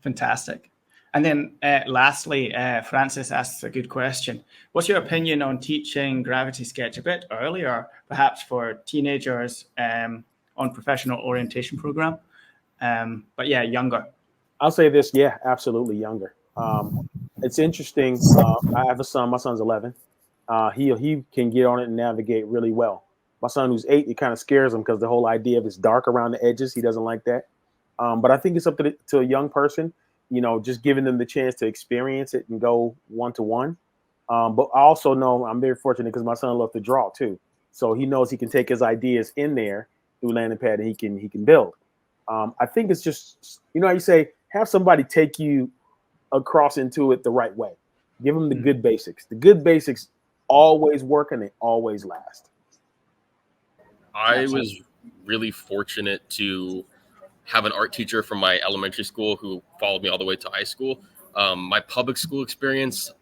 Fantastic. And then lastly, Francis asks a good question. What's your opinion on teaching Gravity Sketch a bit earlier, perhaps for teenagers on professional orientation program? But yeah, younger. I'll say this. Yeah, absolutely younger. It's interesting. I have a son. My son's 11. He can get on it and navigate really well. My son, who's 8, it kind of scares him because the whole idea of it's dark around the edges. He doesn't like that. But I think it's up to a young person, just giving them the chance to experience it and go one-to-one. But I also know I'm very fortunate because my son loves to draw too. So he knows he can take his ideas in there through landing pad and he can build. I think it's just, how you say, have somebody take you across into it the right way. Give them the good basics. The good basics always work and they always last. I was really fortunate to have an art teacher from my elementary school who followed me all the way to high school. My public school experience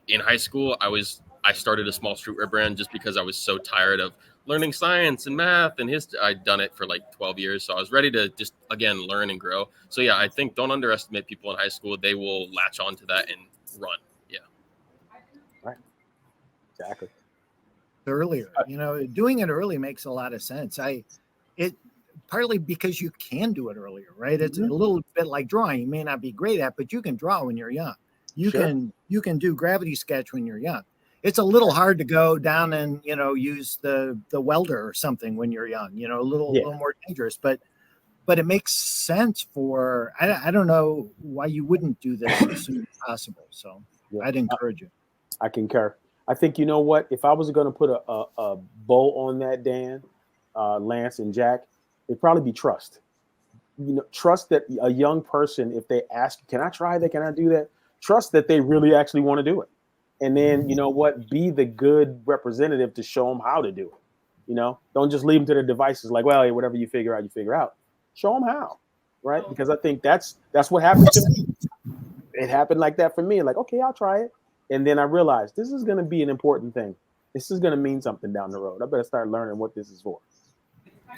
in high school, I started a small streetwear brand just because I was so tired of learning science and math and history. I'd done it for like 12 years. So I was ready to just, again, learn and grow. So yeah, I think don't underestimate people in high school. They will latch onto that and run. Yeah. Right. Exactly. Earlier, doing it early makes a lot of sense. Partly because you can do it earlier, right? It's a little bit like drawing. You may not be great at, but you can draw when you're young. You can do Gravity Sketch when you're young. It's a little hard to go down and use the welder or something when you're young. A little more dangerous, but it makes sense for. I don't know why you wouldn't do this as soon as possible. So I'd encourage you. I concur. I think what, if I was going to put a bow on that, Dan, Lance, and Jack, it'd probably be trust. Trust that a young person, if they ask, can I try that? Can I do that? Trust that they really actually want to do it. And then, be the good representative to show them how to do it. You know, don't just leave them to their devices like, well, hey, whatever you figure out, you figure out. Show them how, right? Because I think that's what happened to me. It happened like that for me. Like, okay, I'll try it. And then I realized this is going to be an important thing. This is going to mean something down the road. I better start learning what this is for.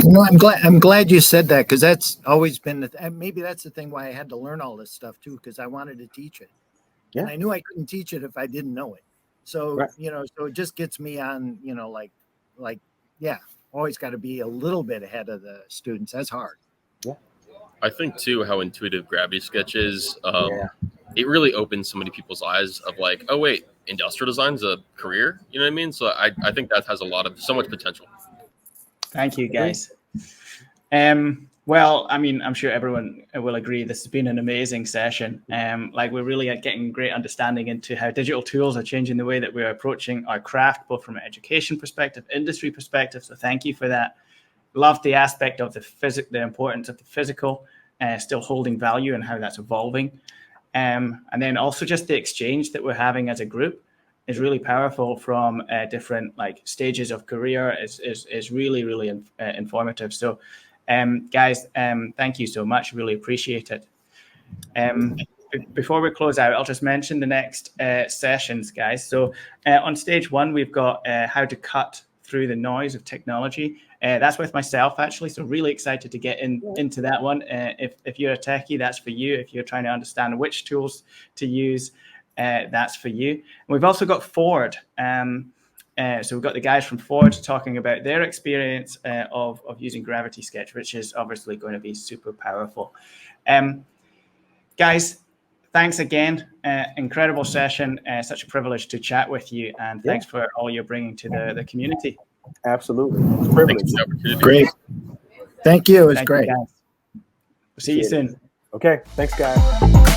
No, I'm glad you said that, because that's always been and maybe that's the thing why I had to learn all this stuff too, because I wanted to teach it. Yeah. And I knew I couldn't teach it if I didn't know it. So, Right. you know, so it just gets me on, you know, yeah, always got to be a little bit ahead of the students. That's hard. Yeah. I think too how intuitive Gravity Sketch is. Yeah. It really opens so many people's eyes of like, oh wait, industrial design's a career. You know what I mean? So I think that has so much potential. Thank you, guys. Well, I mean, I'm sure everyone will agree this has been an amazing session. Like, we're really getting great understanding into how digital tools are changing the way that we're approaching our craft, both from an education perspective, industry perspective. So thank you for that. Love the aspect of the importance of the physical, still holding value and how that's evolving. And then also just the exchange that we're having as a group is really powerful from different like stages of career is really, really informative. So guys, thank you so much. Really appreciate it. Before we close out, I'll just mention the next sessions, guys. So on stage one, we've got how to cut through the noise of technology. That's with myself, actually. So really excited to get into that one. If you're a techie, that's for you. If you're trying to understand which tools to use, that's for you. And we've also got Ford. So we've got the guys from Ford talking about their experience of using Gravity Sketch, which is obviously going to be super powerful. Guys, thanks again. Incredible session. Such a privilege to chat with you. And thanks for all you're bringing to the community. Absolutely. It's a privilege. Great. Thank you. It was great. We'll see you soon. Okay. Thanks, guys.